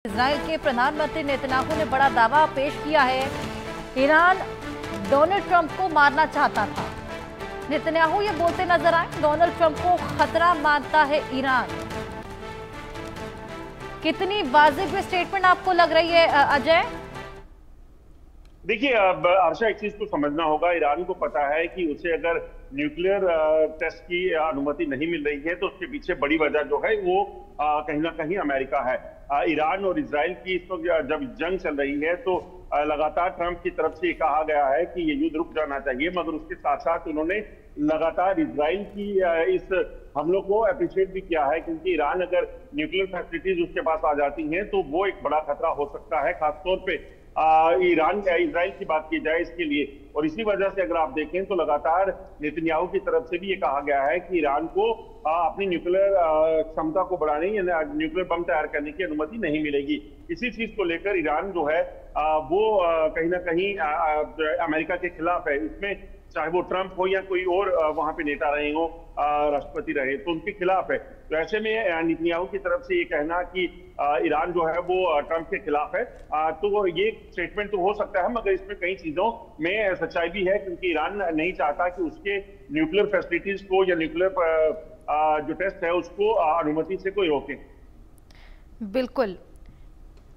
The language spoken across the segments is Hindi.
इजराइल के प्रधानमंत्री नेतन्याहू ने बड़ा दावा पेश किया है। ईरान डोनाल्ड ट्रंप को मारना चाहता था। नेतन्याहू ये बोलते नजर आए, डोनाल्ड ट्रंप को खतरा मानता है ईरान। कितनी वाजिब स्टेटमेंट आपको लग रही है अजय? देखिए, अब आशा एक चीज को समझना होगा, ईरान को पता है कि उसे अगर न्यूक्लियर टेस्ट की अनुमति नहीं मिल रही है तो उसके पीछे बड़ी वजह जो है वो कहीं ना कहीं अमेरिका है। ईरान और इजराइल की इस वक्त जब जंग चल रही है तो लगातार ट्रंप की तरफ से कहा गया है कि ये युद्ध रुक जाना चाहिए, मगर उसके साथ साथ उन्होंने लगातार इजराइल की इस हमलों को अप्रिशिएट भी किया है, क्योंकि ईरान अगर न्यूक्लियर फैसिलिटीज उसके पास आ जाती हैं तो वो एक बड़ा खतरा हो सकता है, खासतौर पे ईरान या इजराइल की बात की जाए इसके लिए। और इसी वजह से अगर आप देखें तो लगातार नेतन्याहू की तरफ से भी ये कहा गया है कि ईरान को अपनी न्यूक्लियर क्षमता को बढ़ाने या न्यूक्लियर बम तैयार करने की अनुमति नहीं मिलेगी। इसी चीज को लेकर ईरान जो है वो कहीं ना कहीं अमेरिका के खिलाफ है। इसमें चाहे वो ट्रंप हो या कोई और वहां पे नेता रहे हो, राष्ट्रपति रहे, तो उनके खिलाफ है। तो ऐसे में नेतन्याहू की तरफ से ये कहना कि ईरान जो है वो ट्रंप के खिलाफ है, तो ये स्टेटमेंट तो हो सकता है, मगर इसमें कई चीजों में सच्चाई भी है, क्योंकि ईरान नहीं चाहता कि उसके न्यूक्लियर फैसिलिटीज को या न्यूक्लियर जो टेस्ट है उसको अनुमति से कोई रोके। बिल्कुल,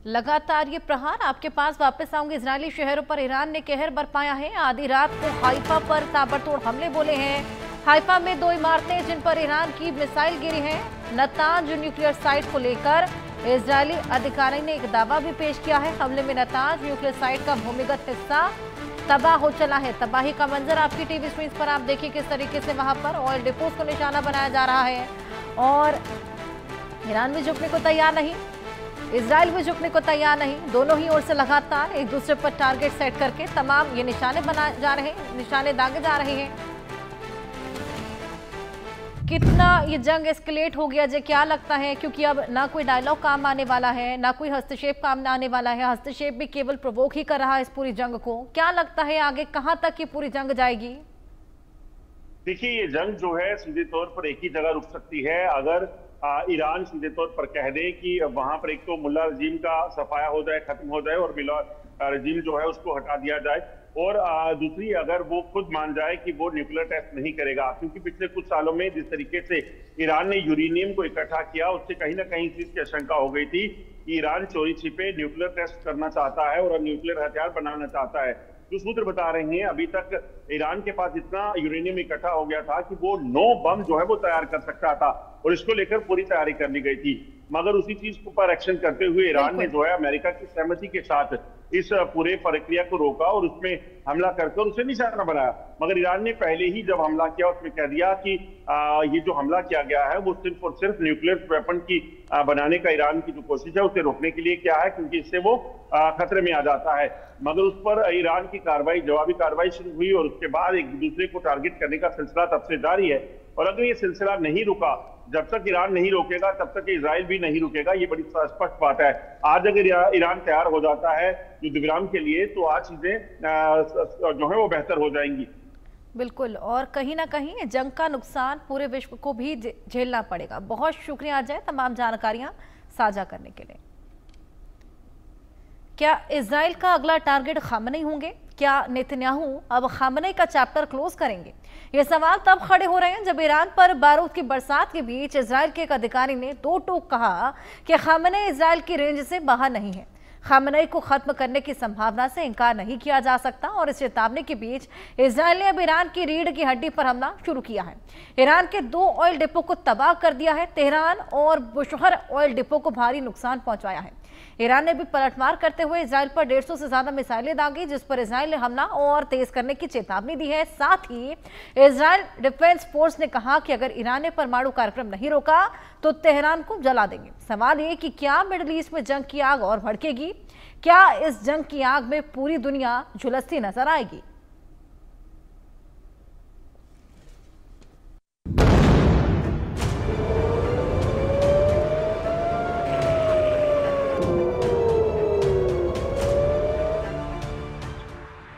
लगातार ये प्रहार आपके पास वापस आऊंगे। इजरायली शहरों पर ईरान ने कहर बरपाया है। आधी रात को हाइफा पर ताबड़तोड़ हमले बोले हैं। हाइफा में 2 इमारतें जिन पर ईरान की मिसाइल गिरी है। नतांज न्यूक्लियर साइट को लेकर इजरायली अधिकारी ने एक दावा भी पेश किया है। हमले में नतांज न्यूक्लियर साइट का भूमिगत हिस्सा तबाह हो चला है। तबाही का मंजर आपकी टीवी स्क्रीन पर आप देखिए, किस तरीके से वहां पर ऑयल डिपोज को निशाना बनाया जा रहा है। और ईरान भी झुकने को तैयार नहीं, इजराइल भी झुकने को तैयार नहीं। दोनों ही ओर से लगातार एक दूसरे पर टारगेट सेट करके तमाम ये निशाने बनाए जा रहे हैं, निशाने दागे जा रहे हैं। कितना ये जंग एस्केलेट हो गया, क्या लगता है? क्योंकि अब ना कोई डायलॉग काम आने वाला है, ना कोई हस्तक्षेप काम आने वाला है। हस्तक्षेप भी केवल प्रोवोक ही कर रहा है इस पूरी जंग को। क्या लगता है आगे कहां तक ये पूरी जंग जाएगी? देखिए, ये जंग जो है सीधे तौर पर एक ही जगह रुक सकती है, अगर ईरान सीधे तौर पर कह दे कि वहां पर एक तो मुल्ला रजीम का सफाया हो जाए, खत्म हो जाए और मुल्ला रजीम जो है उसको हटा दिया जाए, और दूसरी अगर वो खुद मान जाए कि वो न्यूक्लियर टेस्ट नहीं करेगा। क्योंकि पिछले कुछ सालों में जिस तरीके से ईरान ने यूरेनियम को इकट्ठा किया, उससे कहीं ना कहीं इस चीज की आशंका हो गई थी कि ईरान चोरी छिपे न्यूक्लियर टेस्ट करना चाहता है और न्यूक्लियर हथियार बनाना चाहता है। जो सूत्र बता रहे हैं अभी तक ईरान के पास इतना यूरेनियम इकट्ठा हो गया था कि वो 9 बम जो है वो तैयार कर सकता था, और इसको लेकर पूरी तैयारी कर ली गई थी। मगर उसी चीज पर एक्शन करते हुए ईरान ने जो है अमेरिका की सहमति के साथ इस पूरे प्रक्रिया को रोका और उसमें हमला करके उसे निशाना बनाया। मगर ईरान ने पहले ही जब हमला किया उसमें कह दिया कि ये जो हमला किया गया है वो सिर्फ और सिर्फ न्यूक्लियर वेपन की बनाने का ईरान की जो कोशिश है उसे रोकने के लिए क्या है, क्योंकि इससे वो खतरे में आ जाता है। मगर उस पर ईरान की कार्रवाई, जवाबी कार्रवाई शुरू हुई और उसके बाद एक दूसरे को टारगेट करने का सिलसिला तब से जारी है। और अगर ये सिलसिला नहीं रुका, जब तक ईरान नहीं रोकेगा तब तक इजराइल भी नहीं रुकेगा, ये बड़ी स्पष्ट बात है। आज अगर ईरान तैयार हो जाता है युद्ध विराम के लिए तो आज चीजें जो है वो बेहतर हो जाएंगी। बिल्कुल, और कहीं ना कहीं जंग का नुकसान पूरे विश्व को भी झेलना पड़ेगा। बहुत शुक्रिया अजय तमाम जानकारियां साझा करने के लिए। क्या इजराइल का अगला टारगेट खामनेई होंगे? क्या नेतन्याहू अब खामनेई का चैप्टर क्लोज करेंगे? ये सवाल तब खड़े हो रहे हैं जब ईरान पर बारूद की बरसात के बीच इजराइल के एक अधिकारी ने 2 टूक कहा कि खामनेई इजराइल की रेंज से बाहर नहीं है। खामनेई को खत्म करने की संभावना से इनकार नहीं किया जा सकता, और इस चेतावनी के बीच इजराइल ने अब ईरान की रीढ़ की हड्डी पर हमला शुरू किया है। ईरान के 2 ऑयल डिपो को तबाह कर दिया है। तेहरान और बुशहर ऑयल डिपो को भारी नुकसान पहुंचाया है। ईरान ने भी पलटवार करते हुए इजराइल पर 150 से ज्यादा मिसाइलें दागी, जिस पर इजराइल ने हमला और तेज करने की चेतावनी दी है। साथ ही इजराइल डिफेंस फोर्स ने कहा कि अगर ईरान ने परमाणु कार्यक्रम नहीं रोका तो तेहरान को जला देंगे। सवाल ये कि क्या मिडिल ईस्ट में जंग की आग और भड़केगी? क्या इस जंग की आग में पूरी दुनिया झुलसती नजर आएगी?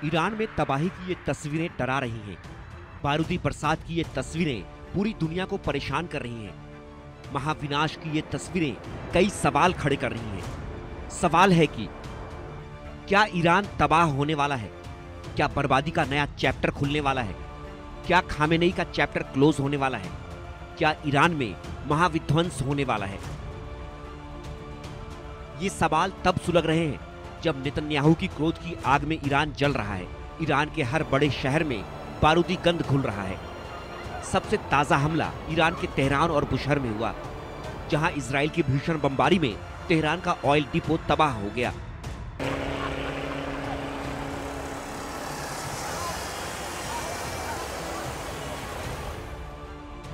ईरान में तबाही की ये तस्वीरें डरा रही हैं। बारूदी बरसात की ये तस्वीरें पूरी दुनिया को परेशान कर रही हैं। महाविनाश की ये तस्वीरें कई सवाल खड़े कर रही हैं। सवाल है कि क्या ईरान तबाह होने वाला है? क्या बर्बादी का नया चैप्टर खुलने वाला है? क्या खामेनेई का चैप्टर क्लोज होने वाला है? क्या ईरान में महाविध्वंस होने वाला है? ये सवाल तब सुलग रहे हैं जब नेतन्याहू की क्रोध की आग में ईरान जल रहा है। ईरान के हर बड़े शहर में बारूदी गंध घुल रहा है। सबसे ताजा हमला ईरान के तेहरान और बुशहर में हुआ, जहां इजराइल की भीषण बमबारी में तेहरान का ऑयल डिपो तबाह हो गया।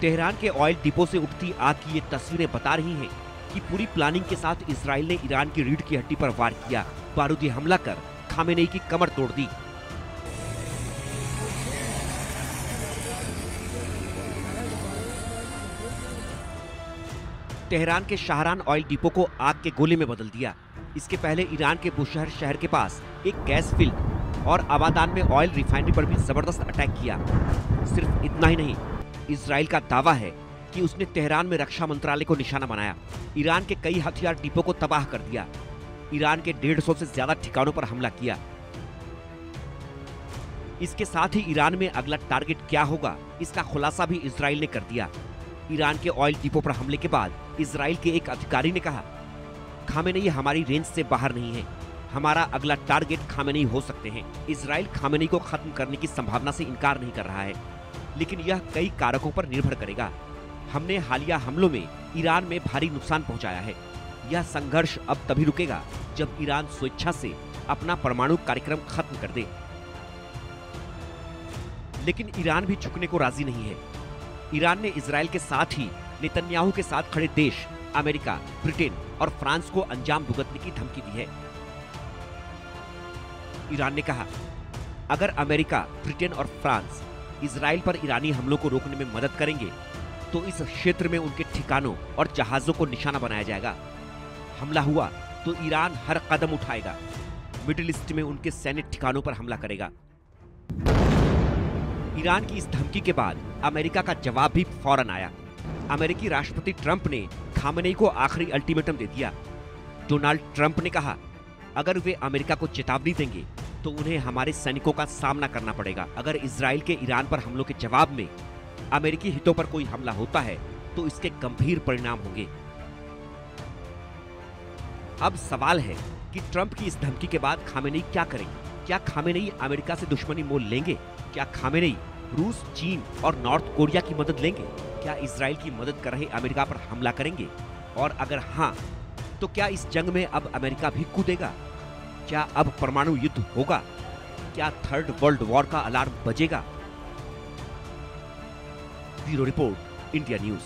तेहरान के ऑयल डिपो से उठती आग की ये तस्वीरें बता रही हैं कि पूरी प्लानिंग के साथ इजराइल ने ईरान की रीढ़ की हड्डी पर वार किया, बारूदी हमला कर खामेनेई की कमर तोड़ दी। तेहरान के शाहरान ऑयल डिपो को आग के गोले में बदल दिया। इसके पहले ईरान के बुशहर शहर के पास एक गैस फील्ड और आबादान में ऑयल रिफाइनरी पर भी जबरदस्त अटैक किया। सिर्फ इतना ही नहीं, इजराइल का दावा है कि उसने तेहरान में रक्षा मंत्रालय को निशाना बनाया, ईरान के कई हथियार डिपो को तबाह कर दिया, ईरान के 150 से ज्यादा ठिकानों पर हमला किया। इसके साथ ही ईरान में अगला टारगेट क्या होगा, इसका खुलासा भी इजराइल ने कर दिया। ईरान के ऑयल डिपो पर हमले के बाद इजराइल के एक अधिकारी ने कहा, खामेनेई हमारी रेंज से बाहर नहीं है, हमारा अगला टारगेट खामेनेई हो सकते हैं। इजराइल खामेनेई को खत्म करने की संभावना से इनकार नहीं कर रहा है, लेकिन यह कई कारकों पर निर्भर करेगा। हमने हालिया हमलों में ईरान में भारी नुकसान पहुंचाया है। यह संघर्ष अब तभी रुकेगा जब ईरान स्वेच्छा से अपना परमाणु कार्यक्रम खत्म कर दे। लेकिन ईरान भी झुकने को राजी नहीं है। ईरान ने इजराइल के साथ ही नेतन्याहू के साथ खड़े देश अमेरिका, ब्रिटेन और फ्रांस को अंजाम भुगतने की धमकी दी है। ईरान ने कहा, अगर अमेरिका, ब्रिटेन और फ्रांस इजराइल पर ईरानी हमलों को रोकने में मदद करेंगे तो इस क्षेत्र में उनके ठिकानों और जहाजों को निशाना बनाया जाएगा। हमला हुआ तो ईरान हर कदम उठाएगा, मिडिल ईस्ट में उनके सैन्य ठिकानों पर हमला करेगा। ईरान की इस धमकी के बाद अमेरिका का जवाब भी फौरन आया। अमेरिकी राष्ट्रपति ट्रंप ने खामेनेई को आखिरी अल्टीमेटम दे दिया। डोनाल्ड ट्रंप ने कहा, अगर वे अमेरिका को चेतावनी देंगे तो उन्हें हमारे सैनिकों का सामना करना पड़ेगा। अगर इजराइल के ईरान पर हमलों के जवाब में अमेरिकी हितों पर कोई हमला होता है तो इसके गंभीर परिणाम होंगे। अब सवाल है कि ट्रंप की इस धमकी के बाद खामेनेई क्या करेंगे? क्या खामेनेई अमेरिका से दुश्मनी मोल लेंगे? क्या खामेनेई रूस, चीन और नॉर्थ कोरिया की मदद लेंगे? क्या इजराइल की मदद कर रहे अमेरिका पर हमला करेंगे? और अगर हाँ, तो क्या इस जंग में अब अमेरिका भी कूदेगा? क्या अब परमाणु युद्ध होगा? क्या थर्ड वर्ल्ड वॉर का अलार्म बजेगा? Bureau report, India news.